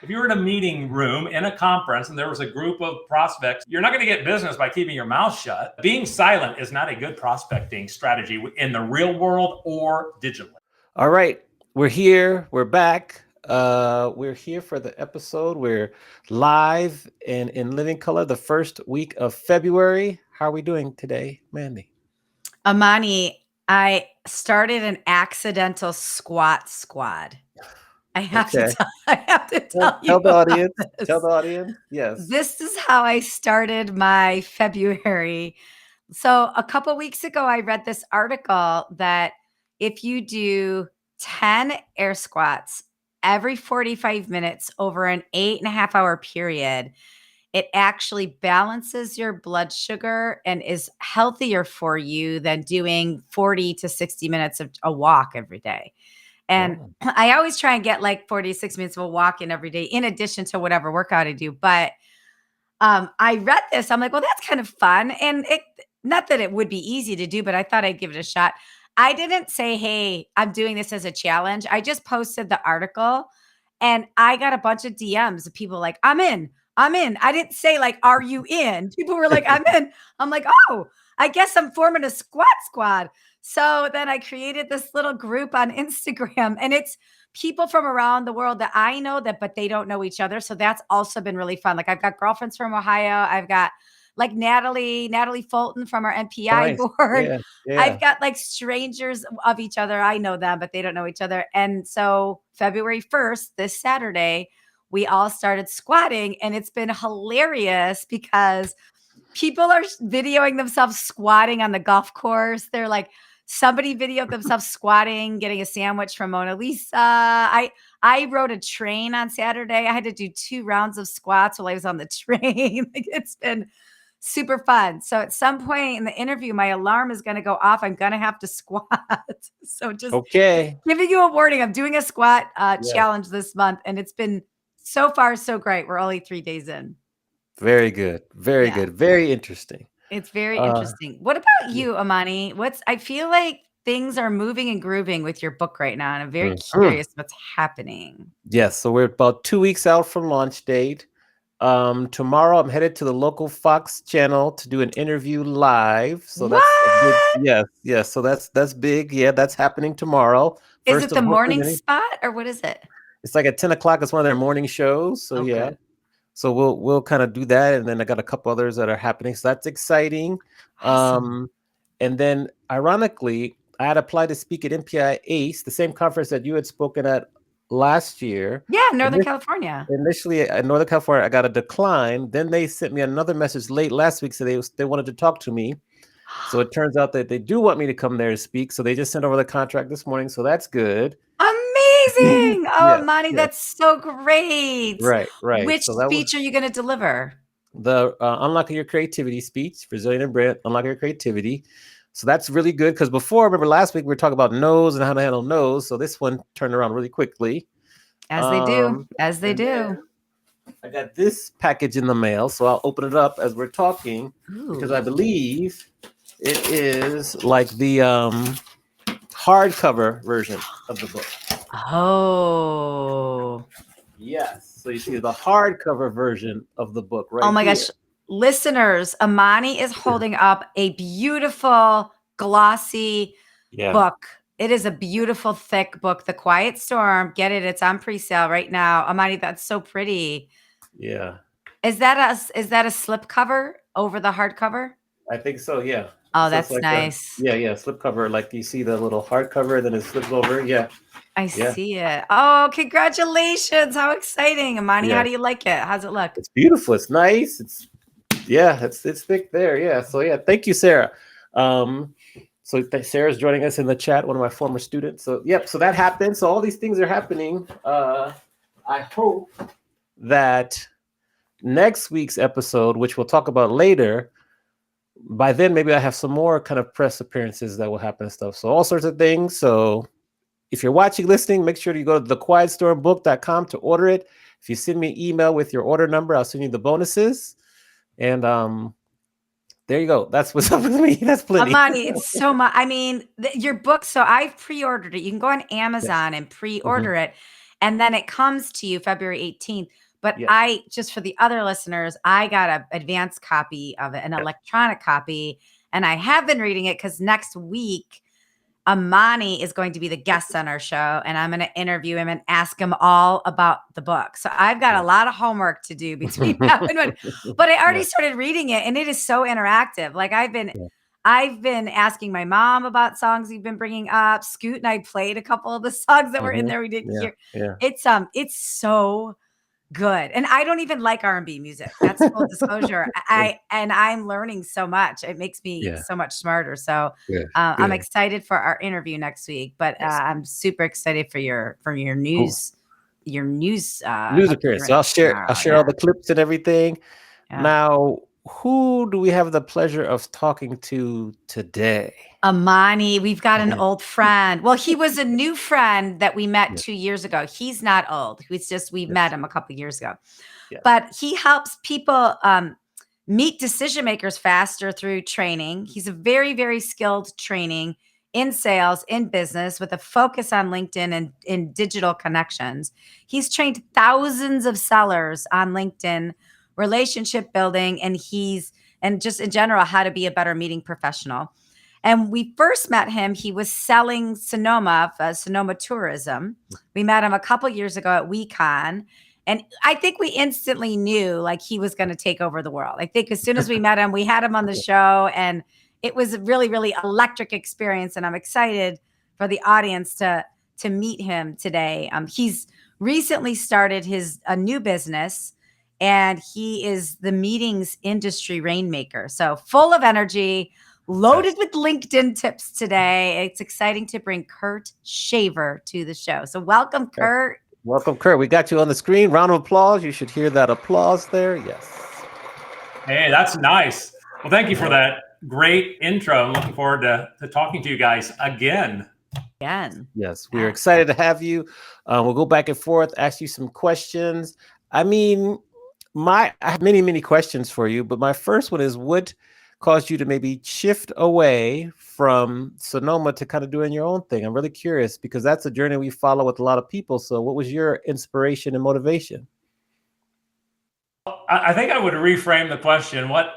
If you were in a meeting room in a conference and there was a group of prospects, you're not going to get business by keeping your mouth shut. Being silent is not a good prospecting strategy in the real world or digitally. All right, we're here. We're back. We're here for the episode. We're live and in living color the first week of February. How are we doing today, Mandy? Amani, I started an accidental squat squad. I have to tell you Tell the audience. this. Tell the audience. Yes. This is how I started my February. So a couple weeks ago, I read this article that if you do 10 air squats every 45 minutes over an 8.5 hour period, it actually balances your blood sugar and is healthier for you than doing 40 to 60 minutes of a walk every day. And I always try and get like 40 to 60 minutes of a walk in every day, in addition to whatever workout I do. But I read this. I'm like, well, that's kind of fun. And not that it would be easy to do, but I thought I'd give it a shot. I didn't say, hey, I'm doing this as a challenge. I just posted the article and I got a bunch of DMs of people like, I'm in. I didn't say like, are you in? People were like, I'm in. I'm like, oh, I guess I'm forming a squat squad. So then I created this little group on Instagram, and it's people from around the world that I know but they don't know each other. So that's also been really fun. Like I've got girlfriends from Ohio. I've got like Natalie Fulton from our MPI board. Yeah. I've got like strangers of each other. I know them, but they don't know each other. And so February 1st, this Saturday, we all started squatting, and it's been hilarious because people are videoing themselves squatting on the golf course. They're like, somebody videoed themselves squatting, getting a sandwich from Mona Lisa. I rode a train on Saturday. I had to do 2 rounds of squats while I was on the train. Like, it's been super fun. So at some point in the interview, my alarm is going to go off. I'm going to have to squat. So just giving you a warning. I'm doing a squat challenge this month, and it's been so far so great. We're only 3 days in. Very good. Very good. Very interesting. It's very interesting. What about you, Amani? I feel like things are moving and grooving with your book right now, and I'm very curious what's happening. Yes. So we're about 2 weeks out from launch date. Tomorrow I'm headed to the local Fox channel to do an interview live. So that's yes. So that's big. Yeah, that's happening tomorrow. Is it the morning spot, or what is it? It's like at 10 o'clock. It's one of their morning shows. So yeah. So we'll kind of do that, and then I got a couple others that are happening. So that's exciting. Awesome. And then ironically, I had applied to speak at MPI ACE, the same conference that you had spoken at last year. Yeah, Northern California. Initially in Northern California, I got a decline. Then they sent me another message late last week, so they wanted to talk to me. So it turns out that they do want me to come there to speak. So they just sent over the contract this morning. So that's good. Amazing. Oh, Amani, that's so great. Right. Which speech are you going to deliver? The Unlocking Your Creativity speech for Zillian and Brent, Unlocking Your Creativity. So that's really good, because before, remember last week we were talking about no's and how to handle no's. So this one turned around really quickly. As they do. I got this package in the mail, so I'll open it up as we're talking. Ooh. Because I believe it is like the hardcover version of the book. Oh. Yes. So you see the hardcover version of the book right here. Oh my gosh. Listeners, Amani is holding up a beautiful, glossy book. It is a beautiful, thick book. The Quiet Storm. Get it. It's on pre-sale right now. Amani, that's so pretty. Yeah. Is that a slip cover over the hardcover? I think so, yeah. Oh, so that's like nice. Slip cover. Like you see the little hardcover, then it slips over. Yeah. I see it. Oh, congratulations. How exciting. Amani, how do you like it? How's it look? It's beautiful. It's nice. It's thick there. Yeah. So yeah, thank you, Sarah. So Sarah's joining us in the chat, one of my former students. So so that happened. So all these things are happening. I hope that next week's episode, which we'll talk about later, by then maybe I have some more kind of press appearances that will happen and stuff. So all sorts of things. So if you're watching, listening, make sure you go to thequietstormbook.com to order it. If you send me an email with your order number, I'll send you the bonuses. And there you go. That's what's up with me. That's plenty. Amani, it's so much. I mean, your book. So I've pre-ordered it. You can go on Amazon and pre-order it. And then it comes to you February 18th. But Yeah. I, just for the other listeners, I got an advanced copy of it, an electronic copy, and I have been reading it because next week, Amani is going to be the guest on our show, and I'm going to interview him and ask him all about the book. So I've got a lot of homework to do between now and when, but I already started reading it, and it is so interactive. Like I've been asking my mom about songs you've been bringing up. Scoot and I played a couple of the songs that were in there we didn't hear. Yeah. It's so good. And I don't even like R&B music. That's full disclosure. I'm learning so much. It makes me so much smarter. So I'm excited for our interview next week, but I'm super excited for your news, your news appearance. So I'll share all the clips and everything. Yeah. Now, who do we have the pleasure of talking to today? Amani. We've got an old friend. Well, he was a new friend that we met 2 years ago. He's not old. It's just we met him a couple of years ago. But he helps people meet decision makers faster through training. He's a very, very skilled training in sales, in business, with a focus on LinkedIn and in digital connections. He's trained thousands of sellers on LinkedIn, relationship building, and just in general, how to be a better meeting professional. And we first met him, he was selling Sonoma Tourism. We met him a couple years ago at WeCon. And I think we instantly knew like he was going to take over the world. I think as soon as we met him, we had him on the show, and it was a really, really electric experience. And I'm excited for the audience to meet him today. He's recently started a new business, and he is the meetings industry rainmaker. So full of energy, loaded with LinkedIn tips today. It's exciting to bring Kurt Shaver to the show. So welcome, Kurt. Welcome, Kurt. We got you on the screen. Round of applause. You should hear that applause there. Yes. Hey, that's nice. Well, thank you for that great intro. I'm looking forward to talking to you guys again. Yes, we're excited to have you. We'll go back and forth, ask you some questions. I mean, I have many, many questions for you, but my first one is, what caused you to maybe shift away from Sonoma to kind of doing your own thing? I'm really curious because that's a journey we follow with a lot of people. So what was your inspiration and motivation? I think I would reframe the question. Why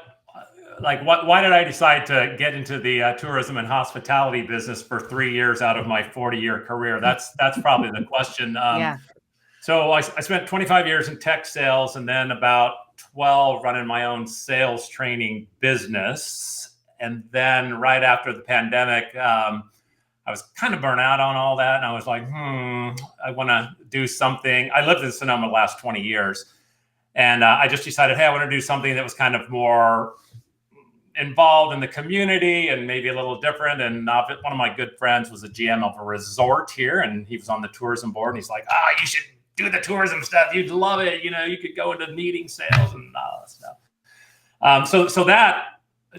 did I decide to get into the tourism and hospitality business for 3 years out of my 40-year career? That's probably the question. So I spent 25 years in tech sales, and then about 12 running my own sales training business. And then right after the pandemic, I was kind of burnt out on all that. And I was like, I want to do something. I lived in Sonoma the last 20 years. And I just decided, hey, I want to do something that was kind of more involved in the community and maybe a little different. And one of my good friends was a GM of a resort here, and he was on the tourism board. And he's like, you should do the tourism stuff. You'd love it. You know, you could go into meeting sales and all that stuff. So that,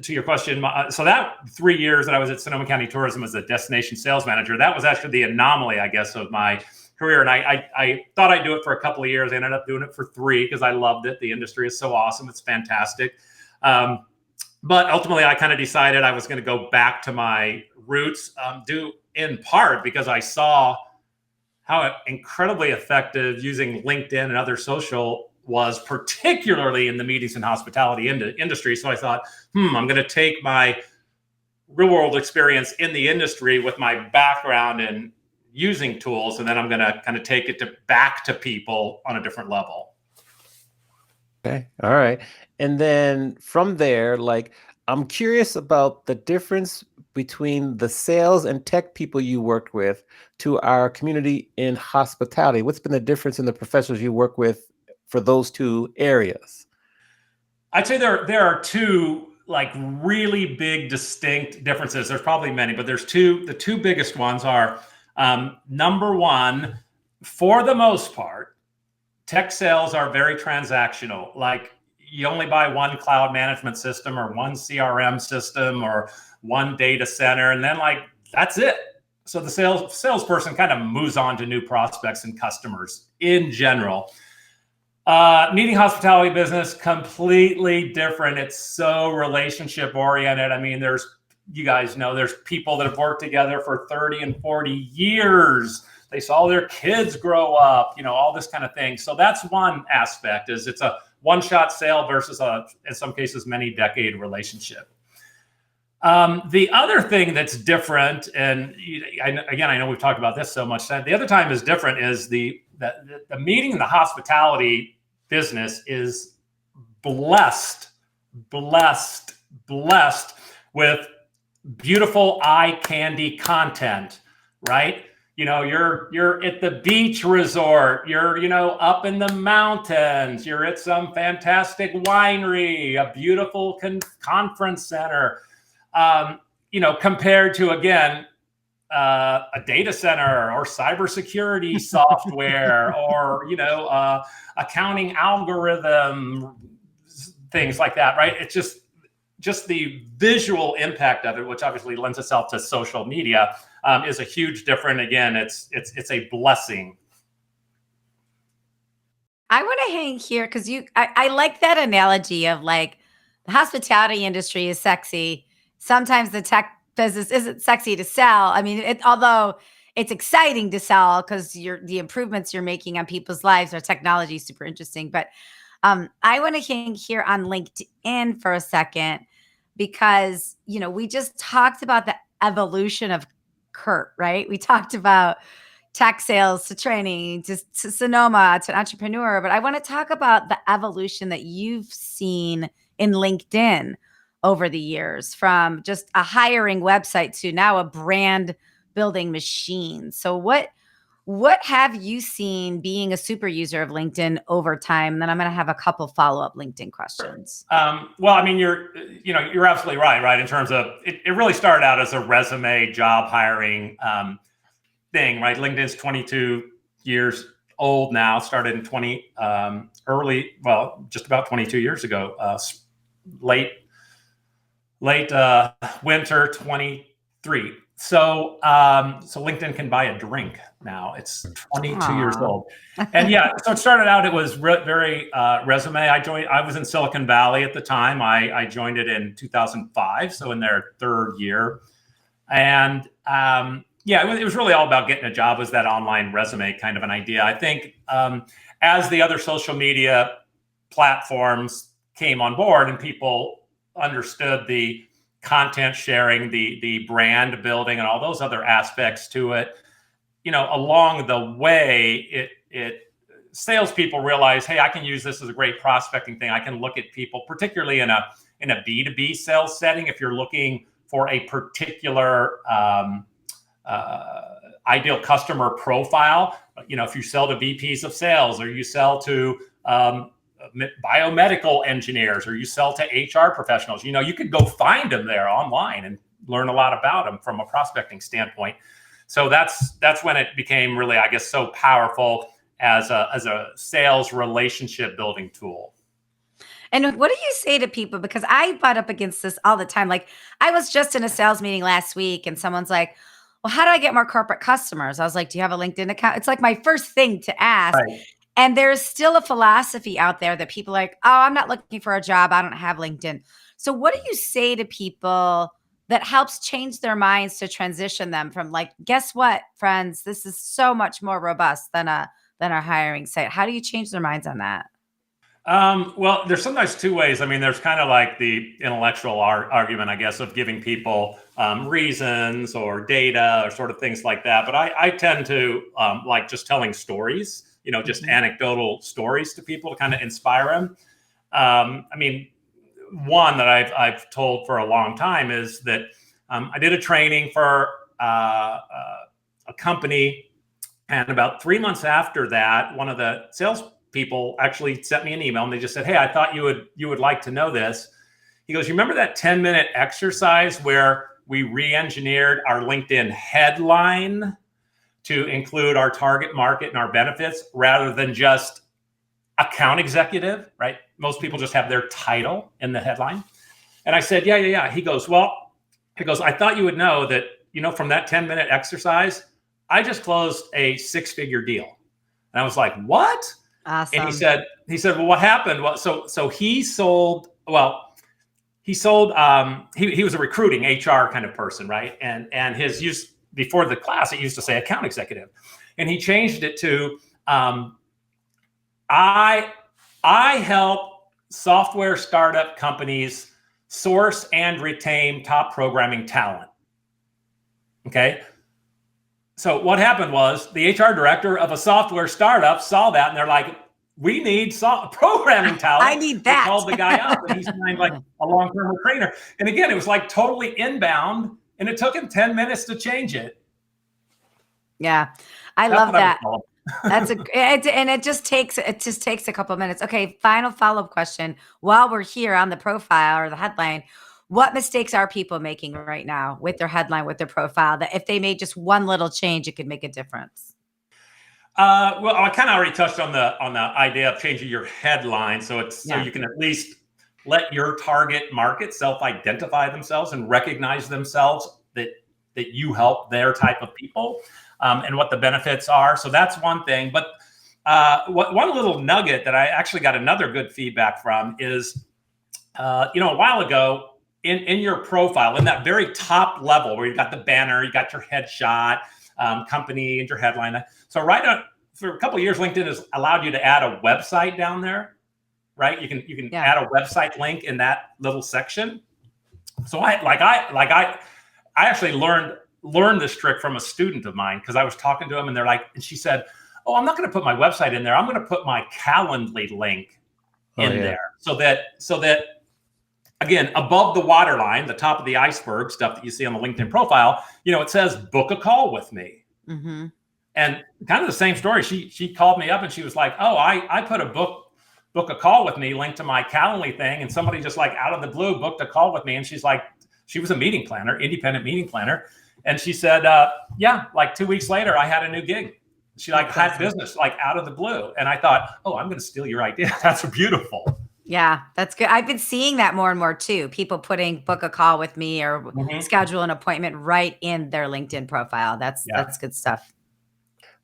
to your question, so that 3 years that I was at Sonoma County Tourism as a destination sales manager, that was actually the anomaly, I guess, of my career. And I thought I'd do it for a couple of years. I ended up doing it for 3 because I loved it. The industry is so awesome. It's fantastic. But ultimately, I kind of decided I was going to go back to my roots, due in part because I saw how incredibly effective using LinkedIn and other social was, particularly in the meetings and hospitality industry. So I thought, I'm going to take my real world experience in the industry with my background in using tools, and then I'm going to kind of take it back to people on a different level. Okay. All right. And then from there, I'm curious about the difference between the sales and tech people you worked with to our community in hospitality. What's been the difference in the professionals you work with for those two areas? I'd say there are two really big distinct differences. There's probably many, but there's two. The two biggest ones are, number one, for the most part, tech sales are very transactional. Like, you only buy one cloud management system or one CRM system or one data center, and then that's it. So the salesperson kind of moves on to new prospects and customers in general. Meeting hospitality business, completely different. It's so relationship oriented. I mean, you guys know, there's people that have worked together for 30 and 40 years they saw their kids grow up, all this kind of thing. So that's one aspect, is it's a one-shot sale versus in some cases, many decade relationship. The other thing that's different, and again, I know we've talked about this so much, the other time is different, is the meeting in the hospitality business is blessed with beautiful eye candy content, right? You're at the beach resort, you're, up in the mountains, you're at some fantastic winery, a beautiful conference center, compared to, again, a data center or cybersecurity software or, accounting algorithm, things like that, right? It's just the visual impact of it, which obviously lends itself to social media, is a huge difference. Again, it's a blessing. I want to hang here because I like that analogy of like the hospitality industry is sexy. Sometimes the tech business isn't sexy to sell. I mean, although it's exciting to sell because the improvements you're making on people's lives, our technology is super interesting. But I want to hang here on LinkedIn for a second because, we just talked about the evolution of Kurt, right? We talked about tech sales to training to Sonoma to entrepreneur, but I want to talk about the evolution that you've seen in LinkedIn over the years, from just a hiring website to now a brand building machine. So what have you seen being a super user of LinkedIn over time? Then I'm going to have a couple follow-up LinkedIn questions. Well, I mean, you're absolutely right? In terms of, it really started out as a resume job hiring thing, right? LinkedIn's 22 years old now, started in just about 22 years ago, late winter 23. So LinkedIn can buy a drink now. It's 22 years old. And so it started out, it was very resume. I was in Silicon Valley at the time. I joined it in 2005. So in their third year. And it was really all about getting a job, was that online resume kind of an idea. I think as the other social media platforms came on board and people understood the content sharing, the brand building, and all those other aspects to it, along the way, salespeople realize, hey, I can use this as a great prospecting thing. I can look at people, particularly in a B2B sales setting, if you're looking for a particular ideal customer profile. If you sell to VPs of sales, or you sell to biomedical engineers, or you sell to HR professionals, you could go find them there online and learn a lot about them from a prospecting standpoint. So that's when it became really, I guess, so powerful as a sales relationship building tool. And what do you say to people? Because I butt up against this all the time. Like, I was just in a sales meeting last week and someone's like, well, how do I get more corporate customers? I was like, do you have a LinkedIn account? It's like my first thing to ask. Right. And there's still a philosophy out there that people are like, oh, I'm not looking for a job, I don't have LinkedIn. So what do you say to people that helps change their minds to transition them from like, guess what, friends, this is so much more robust than our hiring site. How do you change their minds on that? Well, there's sometimes two ways. I mean, there's kind of like the intellectual argument, I guess, of giving people reasons or data or sort of things like that. But I tend to like just telling stories, just anecdotal stories to people to kind of inspire them. I mean, one that I've told for a long time is that I did a training for a company, and about 3 months after that, one of the sales people actually sent me an email and they just said, hey, I thought you would like to know this. He goes, you remember that 10-minute exercise where we re-engineered our LinkedIn headline to include our target market and our benefits rather than just account executive, right? Most people just have their title in the headline. And I said, yeah. He goes, I thought you would know that, from that 10-minute exercise, I just closed a 6-figure deal. And I was like, what? Awesome. And he said, well, what happened? Well, so he sold, he was a recruiting HR kind of person, right? And his use before the class, it used to say account executive. and he changed it to I help software startup companies source and retain top programming talent. Okay. So what happened was the HR director of a software startup saw that and they're like, we need programming talent. I need that. They called the guy up and he signed like a long-term trainer. And again, it was like totally inbound and it took him 10 minutes to change it. Yeah. I That's love what I that. was That's and it just takes a couple of minutes. Okay, final follow-up question. While we're here on the profile or the headline, what mistakes are people making right now with their headline, with their profile, that if they made just one little change, it could make a difference? Well, I kind of already touched on the idea of changing your headline, so you can at least let your target market self-identify themselves and recognize themselves that you help their type of people. And what the benefits are. So that's one thing. But one little nugget that I actually got another good feedback from is, a while ago in your profile, in that very top level where you got the banner, you got your headshot, company and your headline. So for a couple of years, LinkedIn has allowed you to add a website down there, right? You can add a website link in that little section. So I actually learned this trick from a student of mine because I was talking to him and she said, oh, I'm not going to put my website in there. I'm going to put my Calendly link in there so that again, above the waterline, the top of the iceberg stuff that you see on the LinkedIn profile, it says book a call with me. Mm-hmm. And kind of the same story. She called me up and she was like, oh, I put a book a call with me linked to my Calendly thing. And somebody just like out of the blue booked a call with me. And she's like, she was a meeting planner, independent meeting planner. And she said, like 2 weeks later, I had a new gig. She had business like out of the blue. And I thought, oh, I'm going to steal your idea. That's beautiful. Yeah, that's good. I've been seeing that more and more too. People putting book a call with me or schedule an appointment right in their LinkedIn profile. That's good stuff.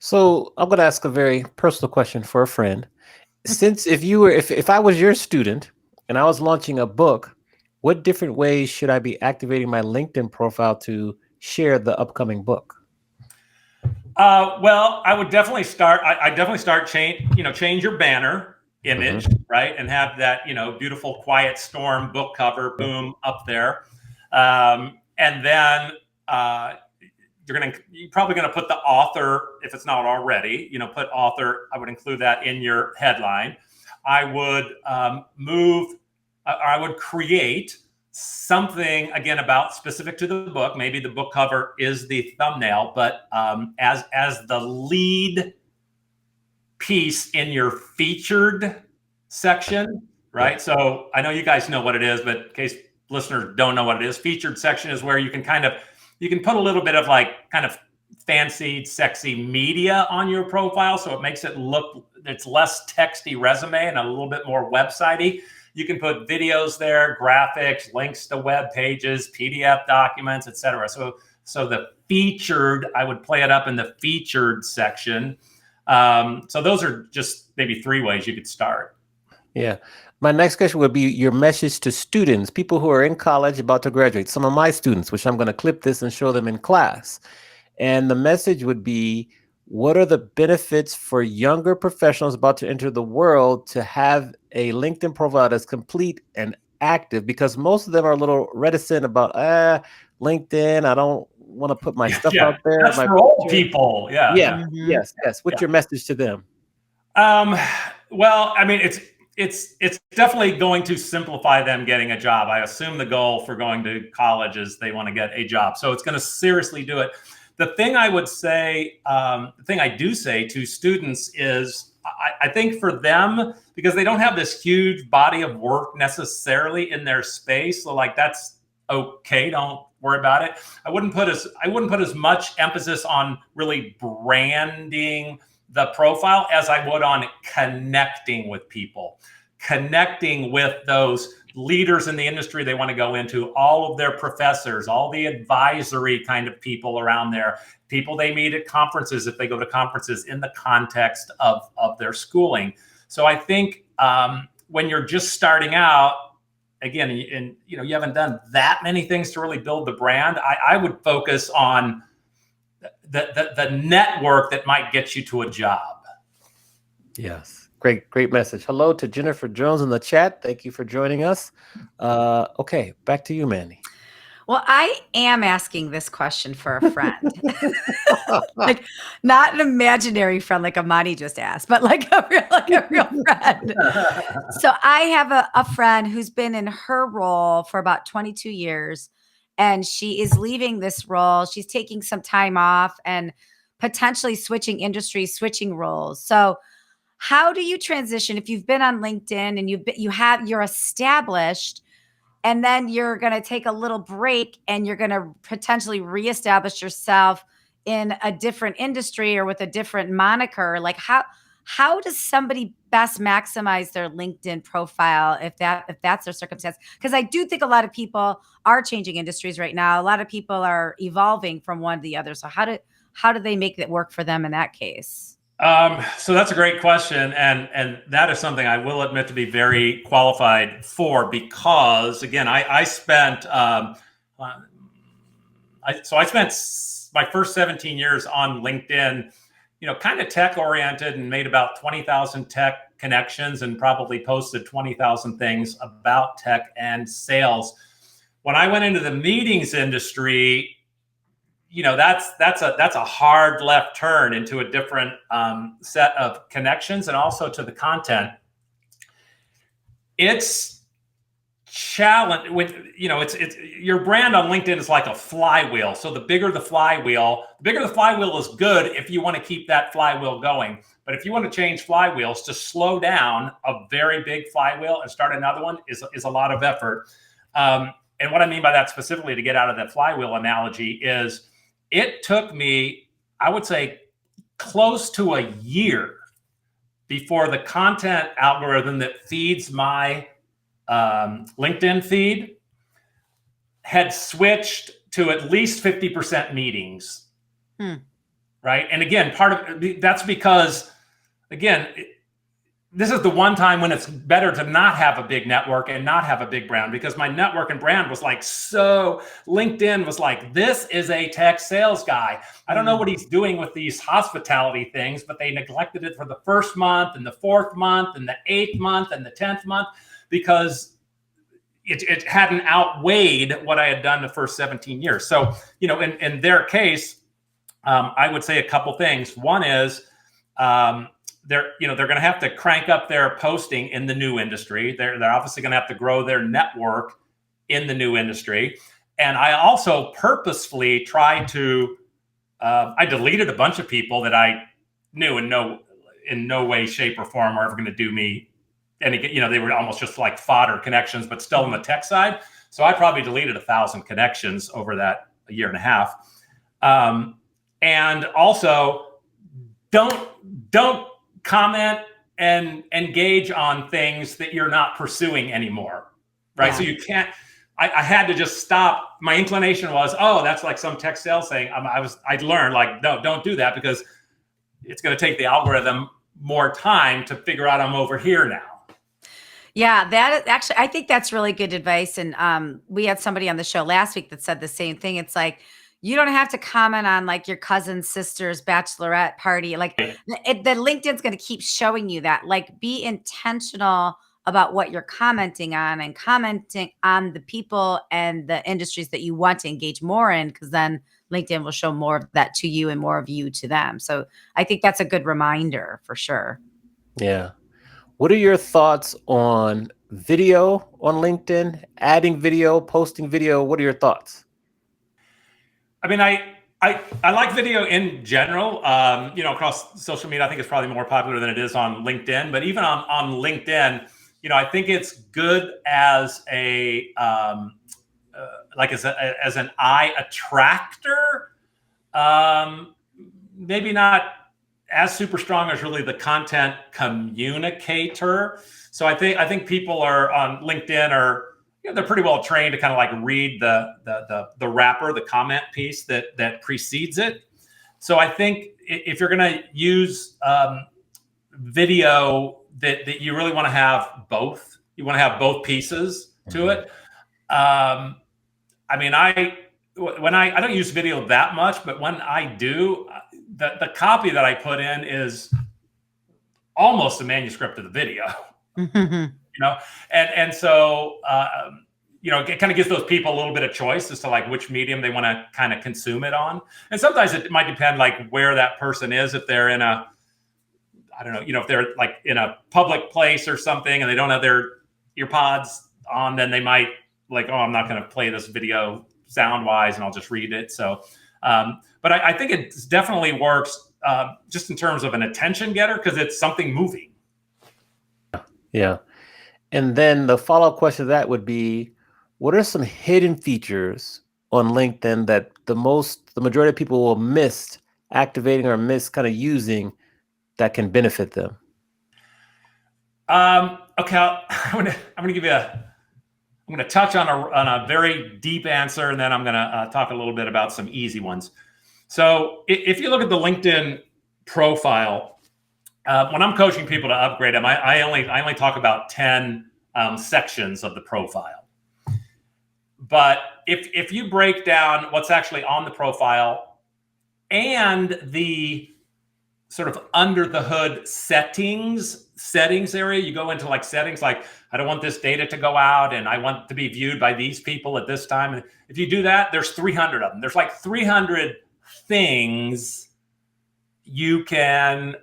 So I'm going to ask a very personal question for a friend. Since if I was your student and I was launching a book, what different ways should I be activating my LinkedIn profile to share the upcoming book? Well, I would definitely start. I definitely start change your banner image, right, and have that beautiful Quiet Storm book cover, boom, up there, and then you're probably gonna put the author if it's not already. Put author. I would include that in your headline. I would I would create something again about specific to the book. Maybe the book cover is the thumbnail, but as the lead piece in your featured section, right? So I know you guys know what it is, but in case listeners don't know what it is, featured section is where you can put a little bit of like kind of fancied, sexy media on your profile, so it makes it look, it's less texty resume and a little bit more website-y. You can put videos there, graphics, links to web pages, PDF documents, etc. So the featured, I would play it up in the featured section. So those are just maybe 3 ways you could start. Yeah. My next question would be your message to students, people who are in college about to graduate, some of my students, which I'm going to clip this and show them in class. And the message would be, what are the benefits for younger professionals about to enter the world to have a LinkedIn profile that's complete and active? Because most of them are a little reticent about LinkedIn. I don't want to put my stuff out there. That's for old people. Yeah. Yes. What's your message to them? Well, I mean, it's definitely going to simplify them getting a job. I assume the goal for going to college is they want to get a job. So it's going to seriously do it. The thing I would say, the thing I do say to students is, I think for them, because they don't have this huge body of work necessarily in their space, so like that's okay. Don't worry about it. I wouldn't put as much emphasis on really branding the profile as I would on connecting with people, connecting with those leaders in the industry they want to go into, all of their professors, all the advisory kind of people around there, people they meet at conferences if they go to conferences in the context of their schooling. So I think when you're just starting out, again, and you haven't done that many things to really build the brand, I would focus on the network that might get you to a job. Yes. Great message. Hello to Jennifer Jones in the chat. Thank you for joining us. Okay, back to you, Mandy. Well, I am asking this question for a friend. Like, not an imaginary friend like Amani just asked, but like a real friend. So I have a friend who's been in her role for about 22 years, and she is leaving this role. She's taking some time off and potentially switching industries, switching roles. So how do you transition if you've been on LinkedIn and you're established, and then you're going to take a little break and you're going to potentially reestablish yourself in a different industry or with a different moniker? Like, how does somebody best maximize their LinkedIn profile if that's their circumstance? Because I do think a lot of people are changing industries right now. A lot of people are evolving from one to the other. So how do they make it work for them in that case? So that's a great question, and that is something I will admit to be very qualified for, because again, I spent I spent my first 17 years on LinkedIn, kind of tech oriented, and made about 20,000 tech connections and probably posted 20,000 things about tech and sales. When I went into the meetings industry, that's a hard left turn into a different set of connections, and also to the content. It's challenge with it's your brand on LinkedIn is like a flywheel. So the bigger the flywheel is good if you want to keep that flywheel going. But if you want to change flywheels, to slow down a very big flywheel and start another one is a lot of effort. And what I mean by that specifically, to get out of that flywheel analogy, is it took me, I would say, close to a year before the content algorithm that feeds my LinkedIn feed had switched to at least 50% meetings. Right. And again, part of that's because, again, this is the one time when it's better to not have a big network and not have a big brand, because my network and brand was like, so LinkedIn was like, this is a tech sales guy. I don't know what he's doing with these hospitality things, but they neglected it for the first month and the 4th month and the 8th month and the 10th month, because it hadn't outweighed what I had done the first 17 years. So, in their case, I would say a couple things. One is, they're going to have to crank up their posting in the new industry. They're obviously going to have to grow their network in the new industry. And I also purposefully tried to, I deleted a bunch of people that I knew in no way, shape, or form are ever going to do me any, they were almost just like fodder connections, but still on the tech side. So I probably deleted 1,000 connections over that a year and a half. And also, don't comment and engage on things that you're not pursuing anymore, right? Yeah. So you can't. I had to just stop. My inclination was, oh, that's like some tech sales thing. I'd learned, like, no, don't do that, because it's going to take the algorithm more time to figure out I'm over here now. Yeah, that is actually, I think that's really good advice. And we had somebody on the show last week that said the same thing. It's like, you don't have to comment on like your cousin's sister's bachelorette party. Like the LinkedIn's going to keep showing you that. Like, be intentional about what you're commenting on, and commenting on the people and the industries that you want to engage more in, because then LinkedIn will show more of that to you and more of you to them. So I think that's a good reminder for sure. Yeah. What are your thoughts on video on LinkedIn, adding video, posting video? What are your thoughts? I mean, I like video in general. Across social media, I think it's probably more popular than it is on LinkedIn. But even on LinkedIn, I think it's good as a as an eye attractor. Maybe not as super strong as really the content communicator. So I think people are on LinkedIn are, they're pretty well trained to kind of like read the wrapper, the comment piece that precedes it. So I think if you're going to use video, that you really want to have both. You want to have both pieces to it. when I don't use video that much, but when I do, the copy that I put in is almost a manuscript of the video. And so it kind of gives those people a little bit of choice as to like which medium they want to kind of consume it on. And sometimes it might depend like where that person is. If they're in a, I don't know, if they're like in a public place or something and they don't have their earpods on, then they might like, oh, I'm not going to play this video sound wise and I'll just read it. So, but I think it definitely works just in terms of an attention getter because it's something moving. Yeah. And then the follow-up question to that would be, what are some hidden features on LinkedIn that the majority of people will miss activating or miss kind of using that can benefit them? Okay, I'm gonna give you I'm gonna touch on a very deep answer, and then I'm gonna talk a little bit about some easy ones. So if you look at the LinkedIn profile, when I'm coaching people to upgrade them, I only talk about 10 sections of the profile. But if you break down what's actually on the profile and the sort of under the hood settings area, you go into like settings, like I don't want this data to go out and I want to be viewed by these people at this time. And if you do that, there's 300 of them. There's like 300 things you can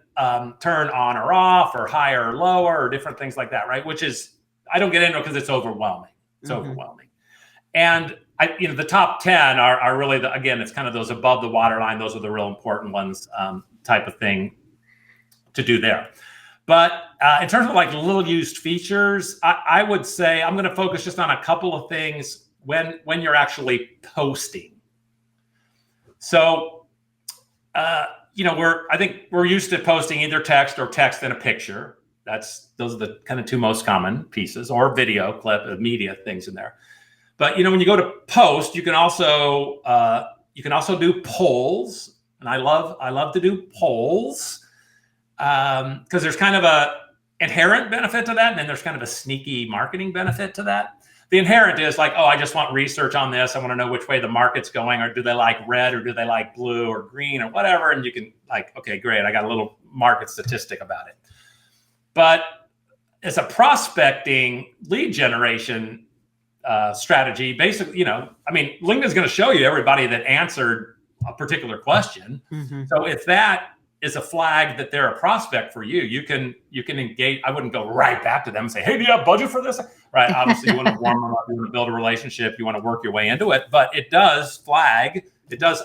turn on or off or higher or lower or different things like that, right? Which is, I don't get into it because it's overwhelming. It's overwhelming. And the top 10 are really, again, it's kind of those above the waterline. Those are the real important ones type of thing to do there. But in terms of like little used features, I would say I'm going to focus just on a couple of things when you're actually posting. So, I think we're used to posting either text or text and a picture. Those are the kind of two most common pieces, or video clip of media things in there. But when you go to post, you can also do polls, and I love to do polls because there's kind of a inherent benefit to that, and then there's kind of a sneaky marketing benefit to that. The inherent is like, oh, I just want research on this. I want to know which way the market's going, or do they like red, or do they like blue or green or whatever? And you can like, okay, great, I got a little market statistic about it. But as a prospecting lead generation strategy, basically, LinkedIn's going to show you everybody that answered a particular question. So if that is a flag that they're a prospect for you, you can engage. I wouldn't go right back to them and say, hey, do you have budget for this? Right. Obviously, you want to warm them up, you want to build a relationship, you want to work your way into it. But it does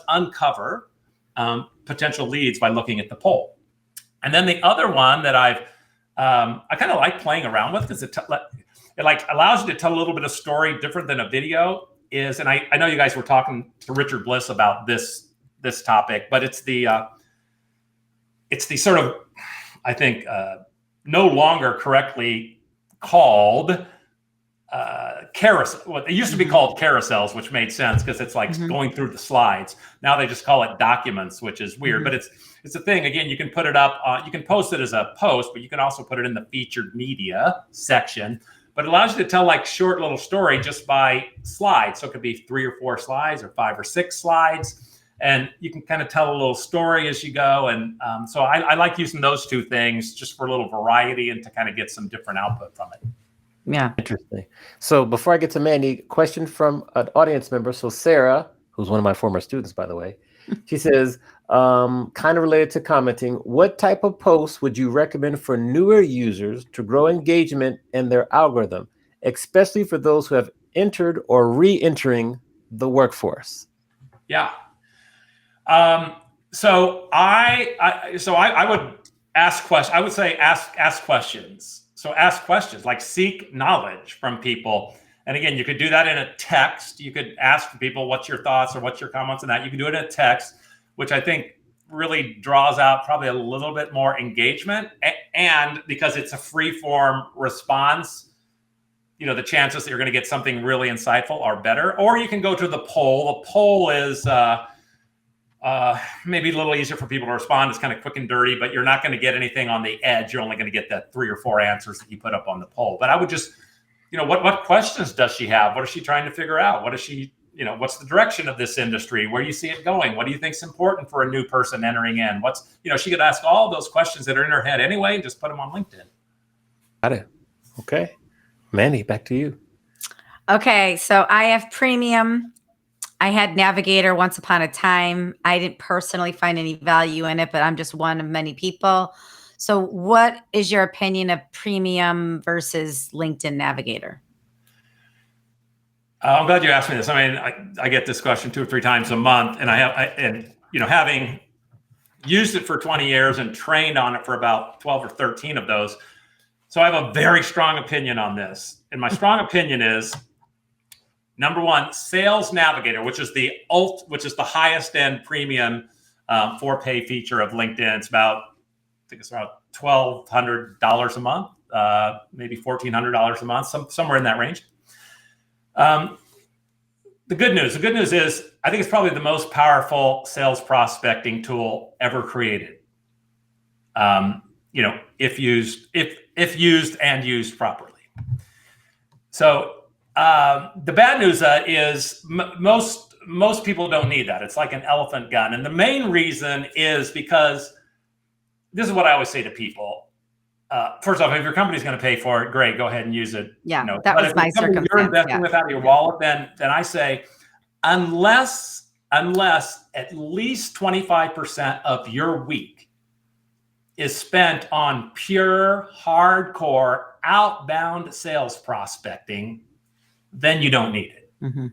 uncover potential leads by looking at the poll. And then the other one that I kind of like playing around with, because it like allows you to tell a little bit of story different than a video is, and I know you guys were talking to Richard Bliss about this topic, but it's the sort of, I think, no longer correctly called carousel. Well, it used to be called carousels, which made sense because it's like going through the slides. Now they just call it documents, which is weird, but it's a thing. Again, you can put it up, you can post it as a post, but you can also put it in the featured media section. But it allows you to tell like short little story just by slides. So it could be 3 or 4 slides or 5 or 6 slides. And you can kind of tell a little story as you go. And so I like using those two things just for a little variety and to kind of get some different output from it. Yeah. Interesting. So before I get to Mandy, question from an audience member. So Sarah, who's one of my former students, by the way, she says, kind of related to commenting, what type of posts would you recommend for newer users to grow engagement in their algorithm, especially for those who have entered or re-entering the workforce? Yeah. So I would ask questions. I would say ask questions. So ask questions, like seek knowledge from people. And again, you could do that in a text. You could ask people, what's your thoughts or what's your comments on that? You can do it in a text, which I think really draws out probably a little bit more engagement. And because it's a free form response, the chances that you're going to get something really insightful are better. Or you can go to the poll. The poll is maybe a little easier for people to respond. It's kind of quick and dirty, but you're not going to get anything on the edge. You're only going to get that 3 or 4 answers that you put up on the poll. But I would just, what questions does she have? What is she trying to figure out? What is she what's the direction of this industry? Where do you see it going? What do you think is important for a new person entering in? She could ask all those questions that are in her head anyway, and just put them on LinkedIn. Got it. Okay. Manny, back to you. Okay. So I have Premium. I had Navigator once upon a time. I didn't personally find any value in it, but I'm just one of many people. So what is your opinion of Premium versus LinkedIn Navigator? I'm glad you asked me this. I mean, I get this question 2 or 3 times a month, and having used it for 20 years and trained on it for about 12 or 13 of those. So I have a very strong opinion on this. And my strong opinion is, number one, Sales Navigator, which is the highest end premium for pay feature of LinkedIn. It's about $1,200 a month, maybe $1,400 a month, somewhere in that range. The good news is I think it's probably the most powerful sales prospecting tool ever created. If used and used properly. So the bad news is most people don't need that. It's like an elephant gun. And the main reason is because this is what I always say to people. First off, if your company's going to pay for it, great, go ahead and use it. Yeah, that was my circumstance. You're investing without your wallet, then I say, unless at least 25% of your week is spent on pure, hardcore, outbound sales prospecting, then you don't need it. Mm-hmm.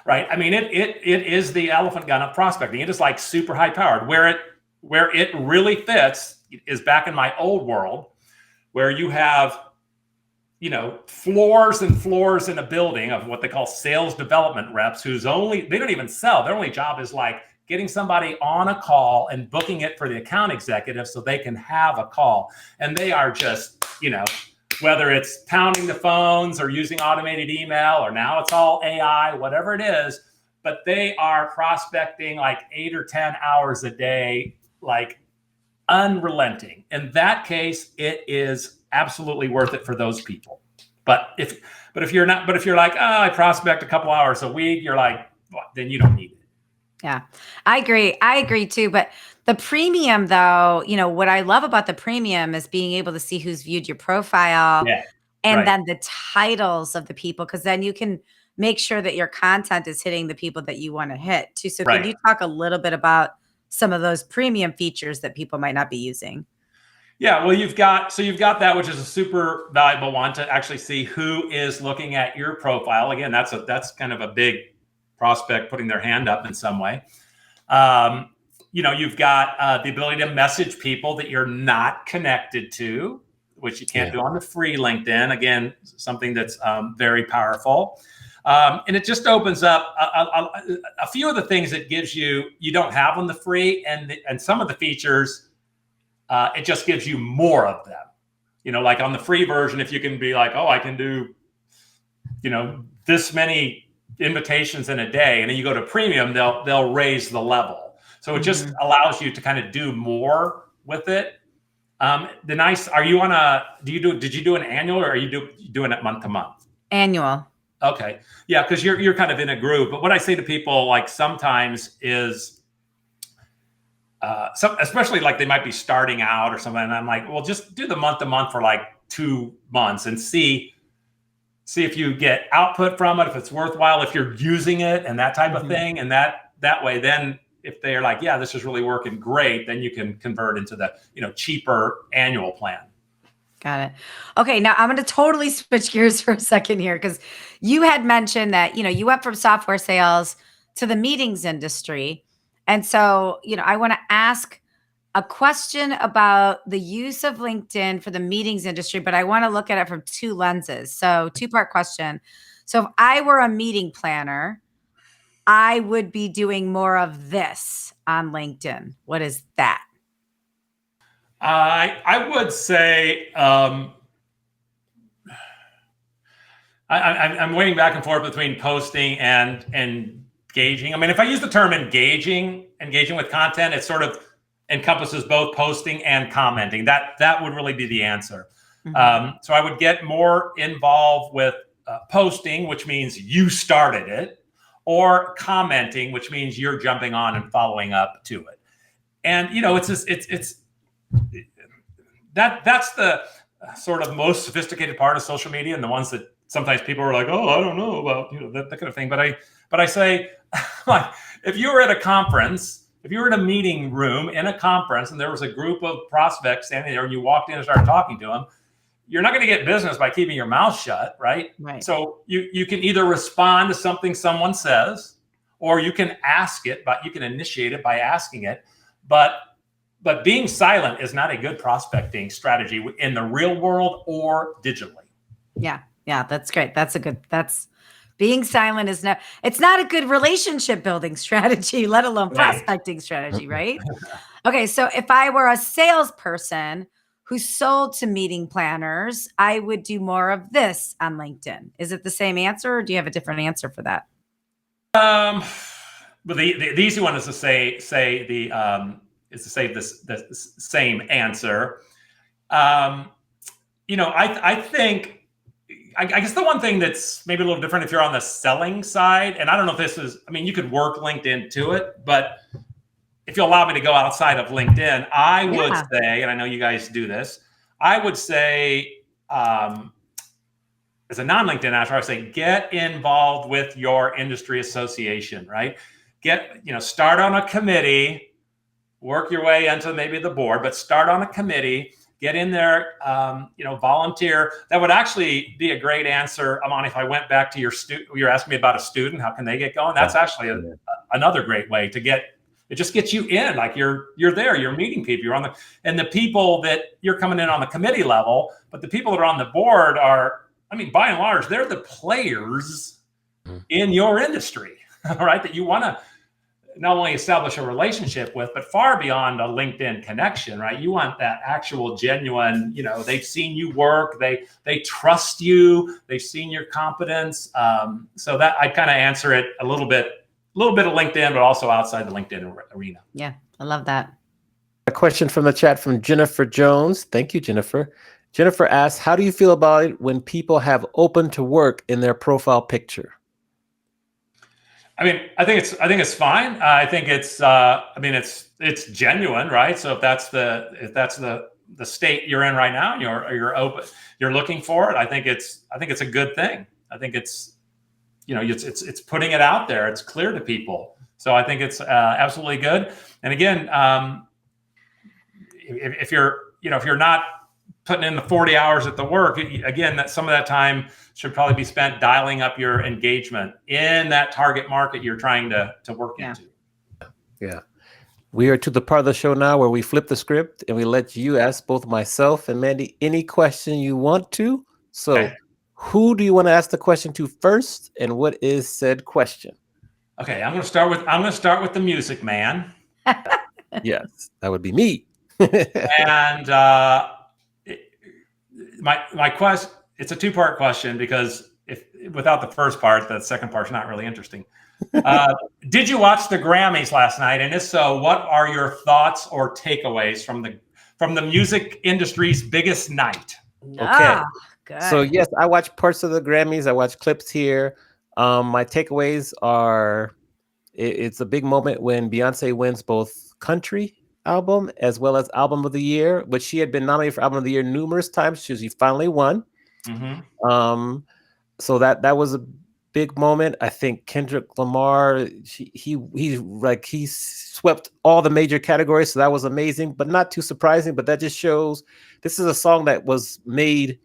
Right? I mean, it is the elephant gun of prospecting. It is like super high powered. Where it really fits is back in my old world, where you have, floors and floors in a building of what they call sales development reps they don't even sell. Their only job is like getting somebody on a call and booking it for the account executive so they can have a call. And they are just, whether it's pounding the phones or using automated email, or now it's all AI, whatever it is, but they are prospecting like 8 or 10 hours a day, like unrelenting. In that case, it is absolutely worth it for those people. But if you're like, I prospect a couple hours a week, you're like, well, then you don't need it. Yeah, I agree too. But the Premium, though, what I love about the Premium is being able to see who's viewed your profile, and then the titles of the people, because then you can make sure that your content is hitting the people that you want to hit too. So can you talk a little bit about some of those Premium features that people might not be using? Yeah, well, you've got that, which is a super valuable one, to actually see who is looking at your profile. Again, that's kind of a big prospect putting their hand up in some way. You've got the ability to message people that you're not connected to, which you can't do on the free LinkedIn. Again, something that's very powerful. And it just opens up a few of the things that gives you don't have on the free, and some of the features, it just gives you more of them. Like on the free version, if you can be like, I can do, this many invitations in a day, and then you go to Premium, they'll raise the level. So it just allows you to kind of do more with it. Did you do an annual, or are you doing it month to month? Annual. Okay. Yeah, because you're kind of in a group. But what I say to people, like, sometimes is, especially like they might be starting out or something, and I'm like, well, just do the month to month for like 2 months and see if you get output from it, if it's worthwhile, if you're using it and that type of thing. And that way, then if they're like, yeah, this is really working great, then you can convert into the, cheaper annual plan. Got it. Okay. Now I'm going to totally switch gears for a second here, because you had mentioned that, you went from software sales to the meetings industry. And so, I want to ask a question about the use of LinkedIn for the meetings industry, but I want to look at it from 2 lenses. So 2-part question. So if I were a meeting planner, I would be doing more of this on LinkedIn. What is that? I would say I'm weighing back and forth between posting and engaging. I mean, if I use the term engaging with content, it sort of encompasses both posting and commenting. That would really be the answer. So I would get more involved with posting, which means you started it, or commenting, which means you're jumping on and following up to it. And that's the sort of most sophisticated part of social media, and the ones that sometimes people are like, oh, I don't know about that kind of thing. But I say, like, if you were at a conference, if you were in a meeting room in a conference, and there was a group of prospects standing there, and you walked in and started talking to them, you're not going to get business by keeping your mouth shut, right? Right. So you can either respond to something someone says, or you can ask it, but you can initiate it by asking it. But being silent is not a good prospecting strategy in the real world or digitally. Yeah, that's great. That's being silent is not. It's not a good relationship building strategy, let alone prospecting strategy, right? Okay, so if I were a salesperson who sold to meeting planners, I would do more of this on LinkedIn. Is it the same answer, or do you have a different answer for that? But the easy one is to say the same answer. I think, I guess the one thing that's maybe a little different if you're on the selling side, and I don't know if this is, I mean, you could work LinkedIn to it, but if you allow me to go outside of LinkedIn, I would say, and I know you guys do this, I would say, as a non-LinkedIn answer, I would say, get involved with your industry association, right? Start on a committee, work your way into maybe the board, but start on a committee, get in there, volunteer. That would actually be a great answer, Amani, if I went back to you're asking me about a student, how can they get going? That's actually another great way to get. It just gets you in, like you're there, you're meeting people, and the people that you're coming in on the committee level, but the people that are on the board are, I mean, by and large, they're the players in your industry, right? That you want to not only establish a relationship with, but far beyond a LinkedIn connection, right? You want that actual genuine, they've seen you work, they trust you, they've seen your competence. So that I kind of answer it a little bit of LinkedIn, but also outside the LinkedIn arena. Yeah, I love that. A question from the chat from Jennifer Jones. Thank you, Jennifer. Jennifer asks, how do you feel about it when people have open to work in their profile picture? I mean, I think it's fine. I think it's it's genuine, right? So if that's the state you're in right now, you're open, you're looking for it. I think it's a good thing. I think it's it's putting it out there. It's clear to people. So I think it's absolutely good. And again, if you're not putting in the 40 hours at the work, again, that some of that time should probably be spent dialing up your engagement in that target market you're trying to work into. Yeah. We are to the part of the show now where we flip the script and we let you ask both myself and Mandy any question you want to. So okay. Who do you want to ask the question to first, and what is said question? Okay, I'm going to start with the music man. Yes, that would be me. And my question, it's a two-part question, because without the first part, the second part's not really interesting. Did you watch the Grammys last night? And if so, what are your thoughts or takeaways from the music industry's biggest night? Okay. Good. So yes, I watched parts of the Grammys. I watched clips here. My takeaways are, it's a big moment when Beyonce wins both country album as well as album of the year, but she had been nominated for album of the year numerous times. She finally won. Mm-hmm. So that was a big moment. I think Kendrick Lamar, he swept all the major categories, so that was amazing, but not too surprising. But that just shows this is a song that was made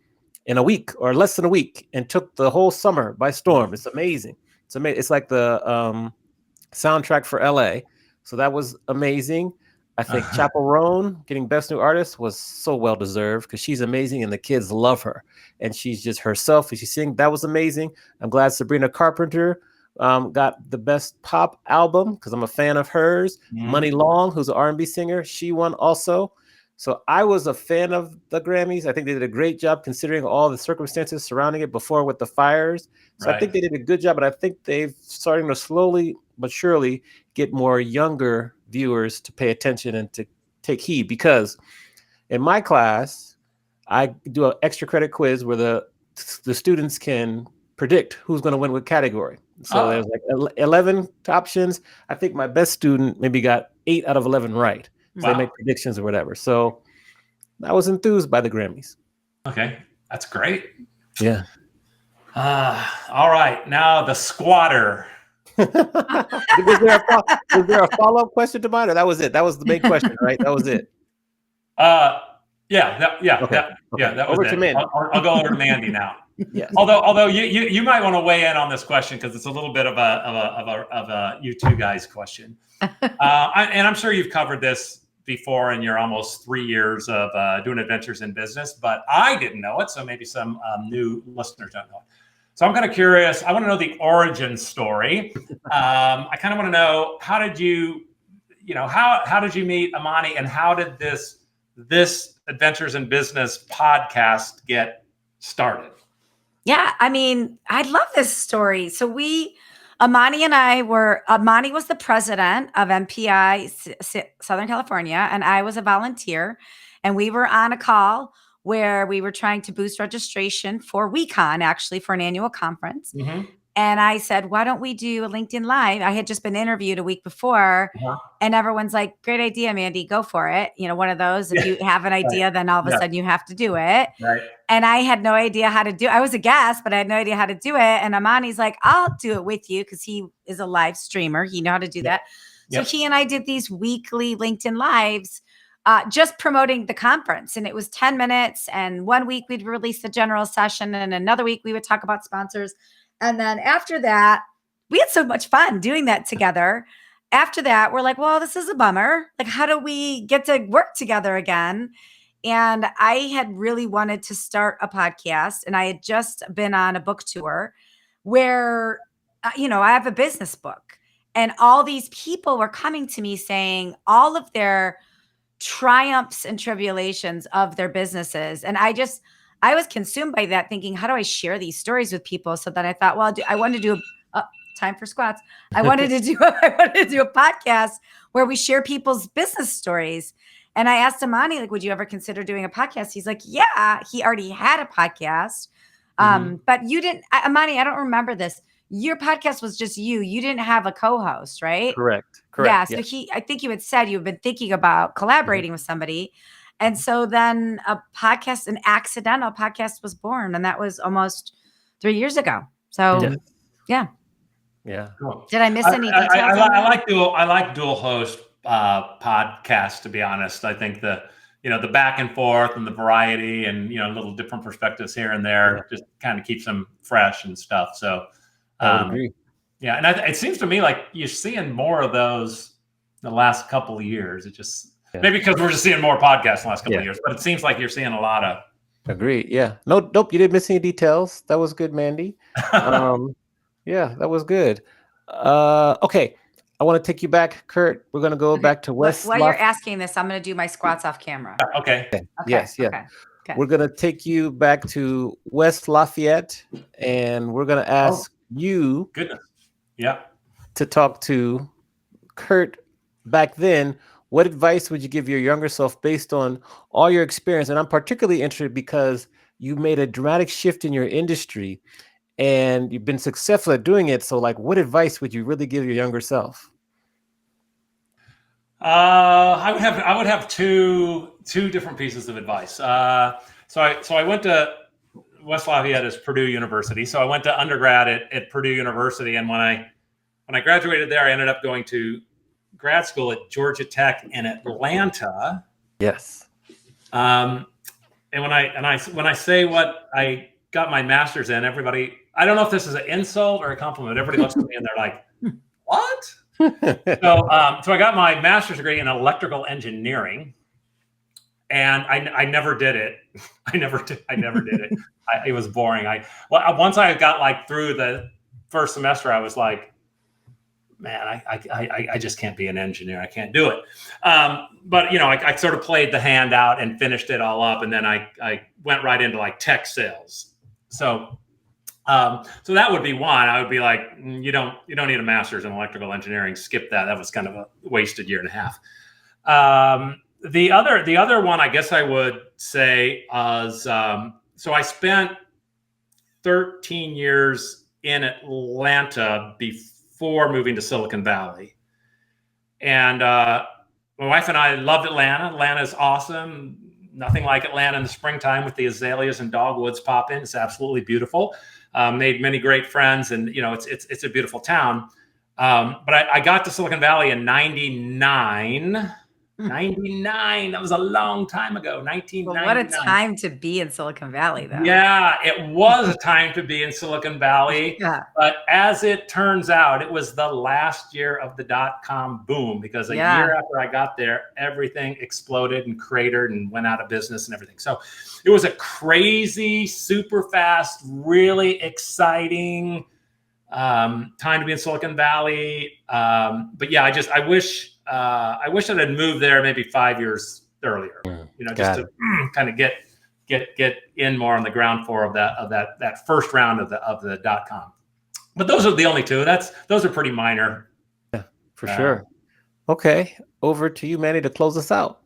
in a week or less than a week and took the whole summer by storm. It's amazing. It's amazing. It's like the soundtrack for LA. So that was amazing. I think Chappell Roan getting Best New Artist was so well deserved because she's amazing and the kids love her and she's just herself and she sings. That was amazing. I'm glad Sabrina Carpenter got the Best Pop Album because I'm a fan of hers. Money Long, who's an R&B singer, she won also. So I was a fan of the Grammys. I think they did a great job considering all the circumstances surrounding it before with the fires. So right. I think they did a good job, but I think they've starting to slowly but surely get more younger viewers to pay attention and to take heed, because in my class, I do an extra credit quiz where the students can predict who's going to win what category. So Oh. there's like 11 options. I think my best student maybe got 8 out of 11 right. So Wow. they make predictions or whatever. So I was enthused by the Grammys. Okay, that's great. Yeah. All right, now the squatter. was there a follow-up question to mine, or that was it? That was the main question, right? That was it. Yeah, that was Over it. to Mandy. I'll go over to Mandy now. Yes. Although you might want to weigh in on this question because it's a little bit of a you two guys question. And I'm sure you've covered this before in your almost 3 years of doing adventures in business, but I didn't know it, so maybe some new listeners don't know it. So I'm kind of curious. I want to know the origin story. I kind of want to know how did you meet Amani, and how did this Adventures in Business podcast get started? Yeah, I mean, I love this story. So Amani was the president of MPI Southern California, and I was a volunteer. And we were on a call where we were trying to boost registration for WeCon, actually, for an annual conference. Mm-hmm. And I said, why don't we do a LinkedIn Live? I had just been interviewed a week before, and everyone's like, great idea, Mandy, go for it. You know, one of those, if you have an idea, then all of a sudden you have to do it. Right. And I had no idea how to do it. I was a guest, but I had no idea how to do it. And Amani's like, I'll do it with you, because he is a live streamer. He knew how to do that. So he and I did these weekly LinkedIn Lives, just promoting the conference. And it was 10 minutes. And one week we'd release the general session, and another week we would talk about sponsors. And then after that, we had so much fun doing that together. After that, we're like, well, this is a bummer. Like, how do we get to work together again? And I had really wanted to start a podcast, and I had just been on a book tour where, I have a business book, and all these people were coming to me saying all of their triumphs and tribulations of their businesses. And I was consumed by that, thinking, how do I share these stories with people? So then I thought, well, I wanted to do time for squats. I wanted to do a podcast where we share people's business stories. And I asked Amani, like, would you ever consider doing a podcast? He's like, yeah, he already had a podcast. But you didn't, Amani, I don't remember this. Your podcast was just you. You didn't have a co-host, right? Correct. Yeah. So I think you had said you've been thinking about collaborating with somebody. And so then an accidental podcast was born, and that was almost 3 years ago. So yeah. Cool. Did I miss any details? I like dual host podcasts, to be honest. I think the back and forth and the variety and, little different perspectives here and there just kind of keeps them fresh and stuff. So, I agree. Yeah. And it seems to me like you're seeing more of those the last couple of years. It just, maybe because we're just seeing more podcasts in the last couple of years, but it seems like you're seeing a lot of. Agree. Yeah. Nope. You didn't miss any details. That was good, Mandy. Yeah, that was good. Okay. I want to take you back, Kurt. We're going to go back to West. While you're asking this, I'm going to do my squats off camera. Okay. Yes. Yeah. Okay. We're going to take you back to West Lafayette, and we're going to ask you to talk to Kurt back then. What advice would you give your younger self based on all your experience? And I'm particularly interested because you made a dramatic shift in your industry and you've been successful at doing it. So, like, what advice would you really give your younger self? I would have two different pieces of advice. So I went to West Lafayette as Purdue University. So I went to undergrad at Purdue University, and when I graduated there, I ended up going to grad school at Georgia Tech in Atlanta. Yes. And when I say what I got my master's in, everybody, I don't know if this is an insult or a compliment. Everybody looks at me and they're like, "What?" So I got my master's degree in electrical engineering, and I never did it. I never did it. It was boring. Once I got through the first semester, I was like, man, I just can't be an engineer. I can't do it. But I sort of played the hand out and finished it all up, and then I went right into tech sales. So that would be one. I would be like, you don't need a master's in electrical engineering. Skip that. That was kind of a wasted year and a half. The other one, I guess I would say, is so I spent 13 years in Atlanta before moving to Silicon Valley. And my wife and I loved Atlanta. Atlanta is awesome. Nothing like Atlanta in the springtime with the azaleas and dogwoods pop in. It's absolutely beautiful. Made many great friends, and it's a beautiful town. But I got to Silicon Valley in 99. 99. That was a long time ago. 1999. Well, what a time to be in Silicon Valley, though. Yeah, it was a time to be in Silicon Valley. Yeah. But as it turns out, it was the last year of the .com boom, because a year after I got there, everything exploded and cratered and went out of business and everything. So it was a crazy, super fast, really exciting time to be in Silicon Valley. But yeah, I wish I had moved there maybe 5 years earlier, just to kind of get in more on the ground floor of that first round of the .com. But those are the only two. Those are pretty minor. Yeah, for sure. Okay, over to you, Manny, to close us out.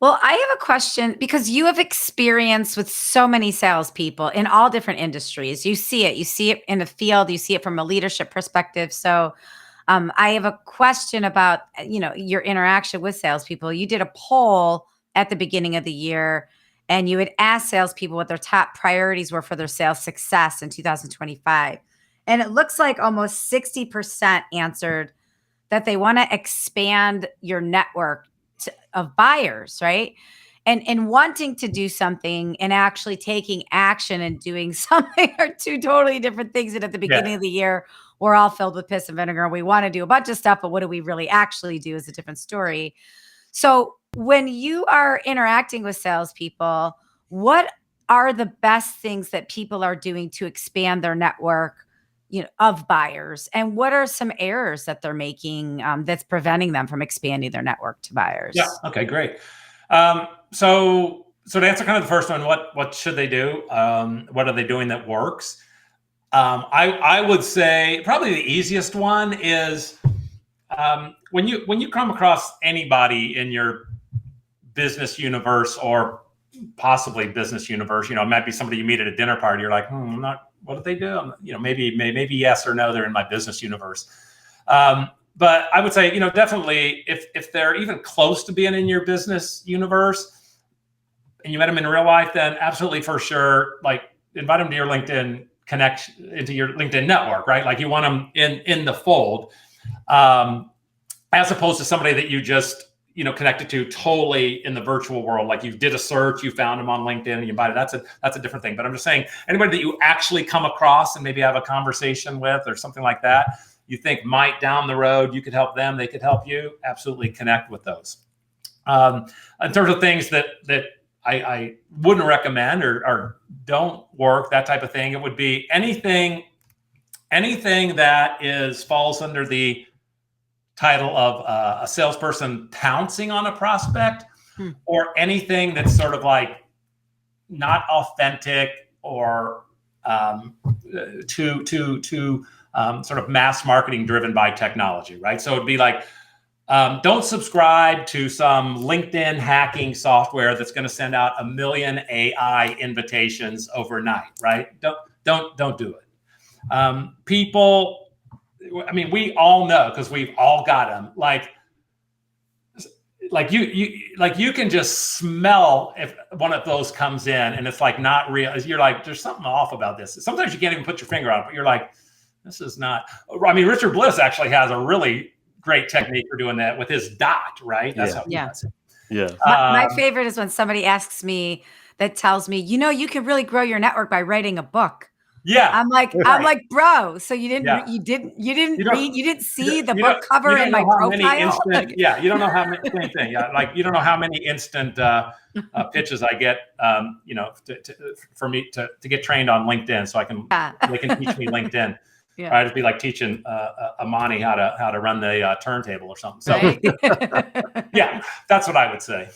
Well, I have a question, because you have experience with so many salespeople in all different industries. You see it in the field, you see it from a leadership perspective. So I have a question about, your interaction with salespeople. You did a poll at the beginning of the year, and you had asked salespeople what their top priorities were for their sales success in 2025. And it looks like almost 60% answered that they want to expand your network of buyers, right? And wanting to do something and actually taking action and doing something are two totally different things. And at the beginning of the year, we're all filled with piss and vinegar. We want to do a bunch of stuff, but what do we really actually do is a different story. So when you are interacting with salespeople, what are the best things that people are doing to expand their network, of buyers? And what are some errors that they're making that's preventing them from expanding their network to buyers? Yeah. Okay, great. So to answer kind of the first one, what should they do? What are they doing that works? I would say probably the easiest one is when you come across anybody in your business universe or possibly business universe, it might be somebody you meet at a dinner party. You're like, what do they do? Maybe yes or no, they're in my business universe. But I would say, definitely if they're even close to being in your business universe and you met them in real life, then absolutely for sure, like invite them to your LinkedIn into your LinkedIn network, right? Like you want them in the fold, as opposed to somebody that you just, connected to totally in the virtual world. Like you did a search, you found them on LinkedIn and you invited, that's a different thing. But I'm just saying anybody that you actually come across and maybe have a conversation with or something like that, you think might down the road, you could help them, they could help you, absolutely connect with those. In terms of things that I wouldn't recommend or don't work, that type of thing, it would be anything that falls under the title of a salesperson pouncing on a prospect, or anything that's sort of like not authentic or too sort of mass marketing driven by technology, right? So it'd be like, don't subscribe to some LinkedIn hacking software that's going to send out 1 million AI invitations overnight, right? Don't do it. People, we all know, because we've all got them. Like you can just smell if one of those comes in and it's like not real. You're like, there's something off about this. Sometimes you can't even put your finger on it, but you're like, this is not. Richard Bliss actually has a really great technique for doing that with his dot, right? That's how he does it. Yeah. My favorite is when somebody asks me, that tells me, you can really grow your network by writing a book. Yeah. I'm like, bro, so you didn't Yeah. you didn't see the you book cover in my profile? You don't know how many same thing. Yeah, like you don't know how many instant pitches I get, for me to get trained on LinkedIn, so they can teach me LinkedIn. Yeah. Right? It'd be like teaching Amani how to run the turntable or something. So Right? yeah, that's what I would say.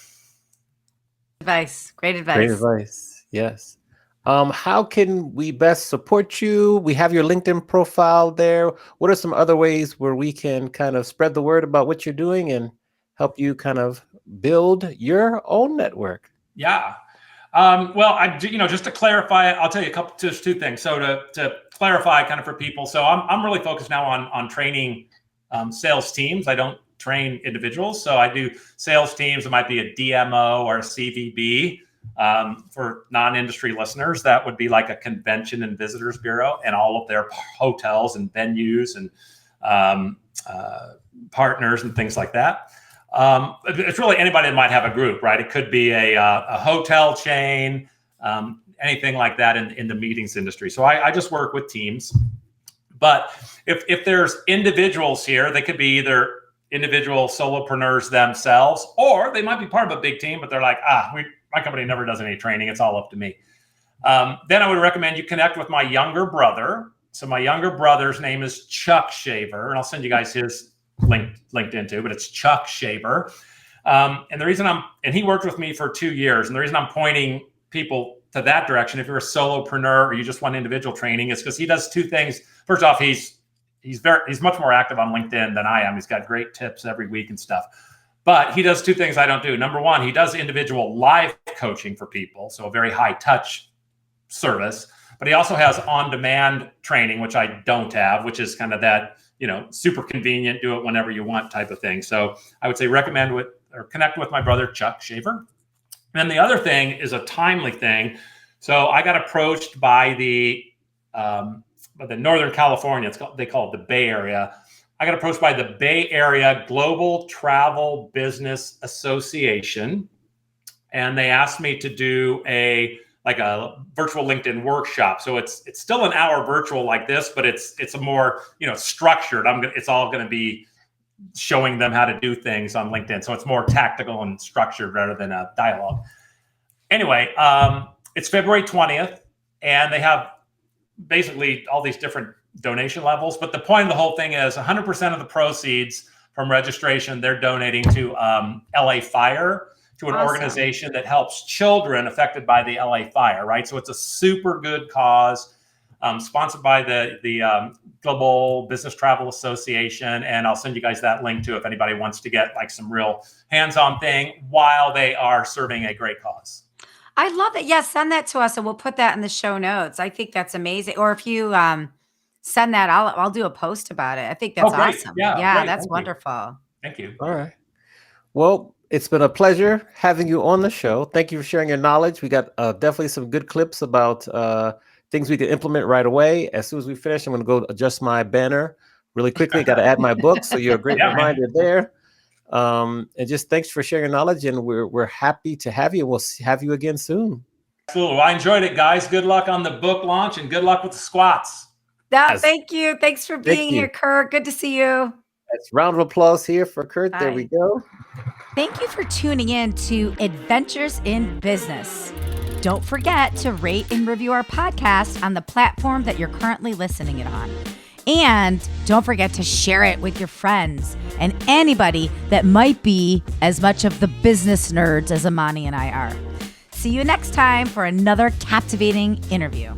Great advice. Great advice. Yes. How can we best support you? We have your LinkedIn profile there. What are some other ways where we can kind of spread the word about what you're doing and help you kind of build your own network? Yeah. Well, just to clarify, I'll tell you just two things. So to clarify kind of for people, so I'm really focused now on training sales teams. I don't train individuals. So I do sales teams. It might be a DMO or a CVB. For non-industry listeners, that would be like a convention and visitors bureau and all of their hotels and venues and partners and things like that. It's really anybody that might have a group, right? It could be a hotel chain, anything like that in the meetings industry. So I just work with teams. But if there's individuals here, they could be either individual solopreneurs themselves, or they might be part of a big team, but they're like, my company never does any training. It's all up to me. Then I would recommend you connect with my younger brother. So my younger brother's name is Chuck Shaver, and I'll send you guys his LinkedIn too, but it's Chuck Shaver. And the reason and he worked with me for 2 years. And the reason I'm pointing people to that direction, if you're a solopreneur or you just want individual training, is because he does two things. First off, he's much more active on LinkedIn than I am. He's got great tips every week and stuff. But he does two things I don't do. Number one, he does individual live coaching for people. So a very high touch service, but he also has on-demand training, which I don't have, which is kind of that, super convenient, do it whenever you want type of thing. So I would say connect with my brother, Chuck Shaver. And the other thing is a timely thing. So I got approached by the Northern California, they call it the Bay Area. I got approached by the Bay Area Global Travel Business Association, and they asked me to do a virtual LinkedIn workshop. So it's still an hour virtual like this, but it's a more structured. It's all going to be showing them how to do things on LinkedIn. So it's more tactical and structured rather than a dialogue. Anyway, it's February 20th, and they have basically all these different donation levels. But the point of the whole thing is 100% of the proceeds from registration, they're donating to LA Fire, to an organization that helps children affected by the LA fire, right? So it's a super good cause, sponsored by the Global Business Travel Association. And I'll send you guys that link too if anybody wants to get like some real hands-on thing while they are serving a great cause. I love it. Yeah, send that to us and we'll put that in the show notes. I think that's amazing. Or if you send that, I'll do a post about it. I think that's awesome. Yeah, that's wonderful. Thank you. All right. Well, it's been a pleasure having you on the show. Thank you for sharing your knowledge. We got definitely some good clips about things we can implement right away. As soon as we finish, I'm going to go adjust my banner really quickly. Got to add my book. So you're a great reminder there. And just thanks for sharing your knowledge. And we're happy to have you. We'll have you again soon. Absolutely. Well, I enjoyed it, guys. Good luck on the book launch and good luck with the squats. Thank you. Thanks for being here, Kurt. Good to see you. That's round of applause here for Kurt. There we go. Thank you for tuning in to Adventures in Business. Don't forget to rate and review our podcast on the platform that you're currently listening it on. And don't forget to share it with your friends and anybody that might be as much of the business nerds as Amani and I are. See you next time for another captivating interview.